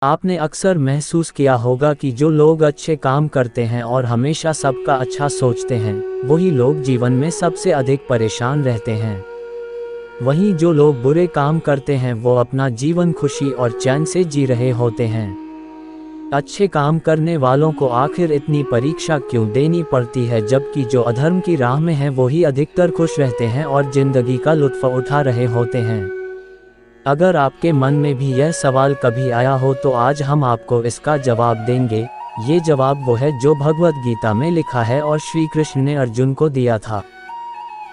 आपने अक्सर महसूस किया होगा कि जो लोग अच्छे काम करते हैं और हमेशा सबका अच्छा सोचते हैं, वही लोग जीवन में सबसे अधिक परेशान रहते हैं। वहीं जो लोग बुरे काम करते हैं वो अपना जीवन खुशी और चैन से जी रहे होते हैं। अच्छे काम करने वालों को आखिर इतनी परीक्षा क्यों देनी पड़ती है, जबकि जो अधर्म की राह में हैं वही अधिकतर खुश रहते हैं और जिंदगी का लुत्फ़ उठा रहे होते हैं। अगर आपके मन में भी यह सवाल कभी आया हो तो आज हम आपको इसका जवाब देंगे। ये जवाब वो है जो भगवद गीता में लिखा है और श्री कृष्ण ने अर्जुन को दिया था।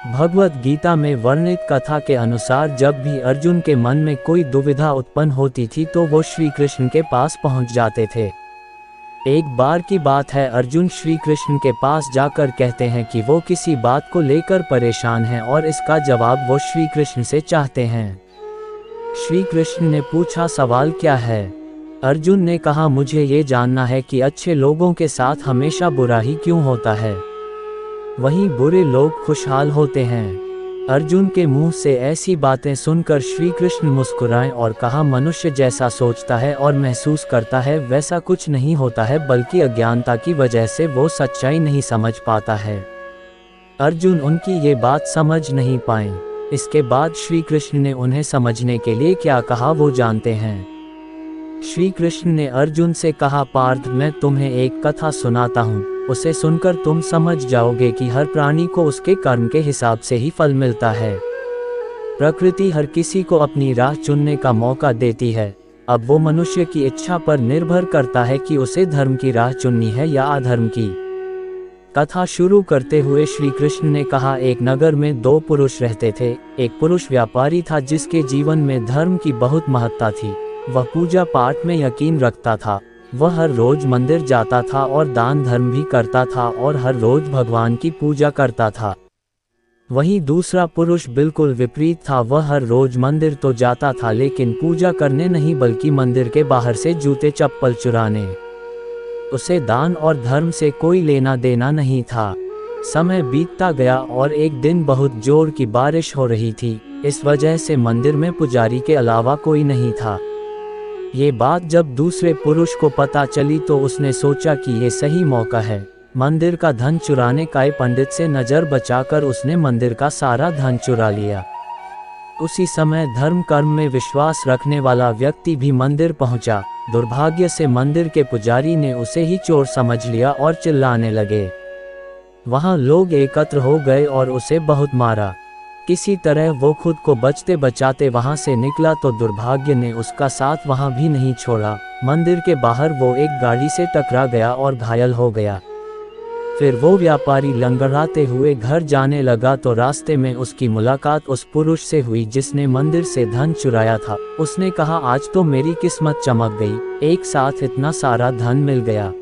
भगवद गीता में वर्णित कथा के अनुसार जब भी अर्जुन के मन में कोई दुविधा उत्पन्न होती थी तो वो श्री कृष्ण के पास पहुंच जाते थे। एक बार की बात है, अर्जुन श्री कृष्ण के पास जाकर कहते हैं कि वो किसी बात को लेकर परेशान हैं और इसका जवाब वो श्री कृष्ण से चाहते हैं। श्री कृष्ण ने पूछा, सवाल क्या है? अर्जुन ने कहा, मुझे ये जानना है कि अच्छे लोगों के साथ हमेशा बुरा ही क्यों होता है, वहीं बुरे लोग खुशहाल होते हैं। अर्जुन के मुंह से ऐसी बातें सुनकर श्री कृष्ण मुस्कुराए और कहा, मनुष्य जैसा सोचता है और महसूस करता है वैसा कुछ नहीं होता है, बल्कि अज्ञानता की वजह से वो सच्चाई नहीं समझ पाता है। अर्जुन उनकी ये बात समझ नहीं पाए। इसके बाद श्री कृष्ण ने उन्हें समझने के लिए क्या कहा वो जानते हैं। श्री कृष्ण ने अर्जुन से कहा, पार्थ, मैं तुम्हें एक कथा सुनाता हूँ, उसे सुनकर तुम समझ जाओगे कि हर प्राणी को उसके कर्म के हिसाब से ही फल मिलता है। प्रकृति हर किसी को अपनी राह चुनने का मौका देती है। अब वो मनुष्य की इच्छा पर निर्भर करता है कि उसे धर्म की राह चुननी है या अधर्म की। कथा शुरू करते हुए श्री कृष्ण ने कहा, एक नगर में दो पुरुष रहते थे। एक पुरुष व्यापारी था जिसके जीवन में धर्म की बहुत महत्ता थी। वह पूजा पाठ में यकीन रखता था। वह हर रोज मंदिर जाता था और दान धर्म भी करता था और हर रोज भगवान की पूजा करता था। वहीं दूसरा पुरुष बिल्कुल विपरीत था। वह हर रोज मंदिर तो जाता था लेकिन पूजा करने नहीं बल्कि मंदिर के बाहर से जूते चप्पल चुराने। उसे दान और धर्म से कोई लेना देना नहीं था। समय बीतता गया और एक दिन बहुत जोर की बारिश हो रही थी। इस वजह से मंदिर में पुजारी के अलावा कोई नहीं था। ये बात जब दूसरे पुरुष को पता चली तो उसने सोचा कि ये सही मौका है मंदिर का धन चुराने का। पंडित से नज़र बचाकर उसने मंदिर का सारा धन चुरा लिया। उसी समय धर्म कर्म में विश्वास रखने वाला व्यक्ति भी मंदिर पहुंचा। दुर्भाग्य से मंदिर के पुजारी ने उसे ही चोर समझ लिया और चिल्लाने लगे। वहां लोग एकत्र हो गए और उसे बहुत मारा। किसी तरह वो खुद को बचते बचाते वहां से निकला तो दुर्भाग्य ने उसका साथ वहां भी नहीं छोड़ा। मंदिर के बाहर वो एक गाड़ी से टकरा गया और घायल हो गया। फिर वो व्यापारी लंगड़ाते हुए घर जाने लगा तो रास्ते में उसकी मुलाकात उस पुरुष से हुई जिसने मंदिर से धन चुराया था। उसने कहा, आज तो मेरी किस्मत चमक गई, एक साथ इतना सारा धन मिल गया।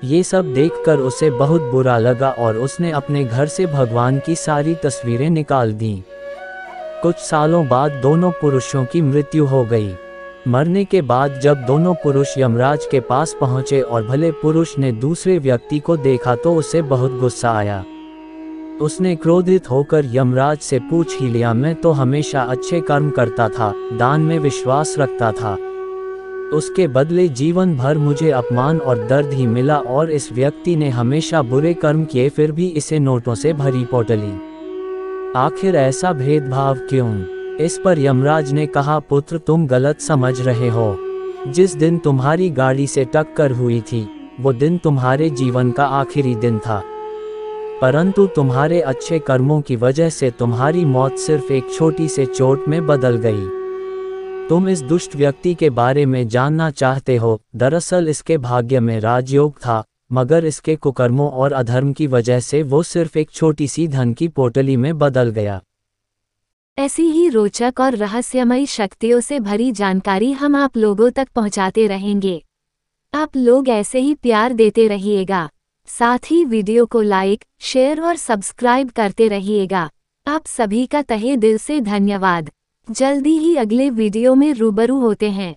ये सब देखकर उसे बहुत बुरा लगा और उसने अपने घर से भगवान की सारी तस्वीरें निकाल दीं। कुछ सालों बाद दोनों पुरुषों की मृत्यु हो गई। मरने के बाद जब दोनों पुरुष यमराज के पास पहुंचे और भले पुरुष ने दूसरे व्यक्ति को देखा तो उसे बहुत गुस्सा आया। उसने क्रोधित होकर यमराज से पूछ ही लिया, मैं तो हमेशा अच्छे कर्म करता था, दान में विश्वास रखता था, उसके बदले जीवन भर मुझे अपमान और दर्द ही मिला और इस व्यक्ति ने हमेशा बुरे कर्म किए फिर भी इसे नोटों से भरी पोटली। आखिर ऐसा भेदभाव क्यों? इस पर यमराज ने कहा, पुत्र, तुम गलत समझ रहे हो। जिस दिन तुम्हारी गाड़ी से टक्कर हुई थी वो दिन तुम्हारे जीवन का आखिरी दिन था, परंतु तुम्हारे अच्छे कर्मों की वजह से तुम्हारी मौत सिर्फ एक छोटी से चोट में बदल गई। तुम इस दुष्ट व्यक्ति के बारे में जानना चाहते हो। दरअसल इसके भाग्य में राजयोग था, मगर इसके कुकर्मों और अधर्म की वजह से वो सिर्फ एक छोटी सी धन की पोटली में बदल गया। ऐसी ही रोचक और रहस्यमयी शक्तियों से भरी जानकारी हम आप लोगों तक पहुंचाते रहेंगे। आप लोग ऐसे ही प्यार देते रहिएगा, साथ ही वीडियो को लाइक, शेयर और सब्सक्राइब करते रहिएगा। आप सभी का तहे दिल से धन्यवाद। जल्दी ही अगले वीडियो में रूबरू होते हैं।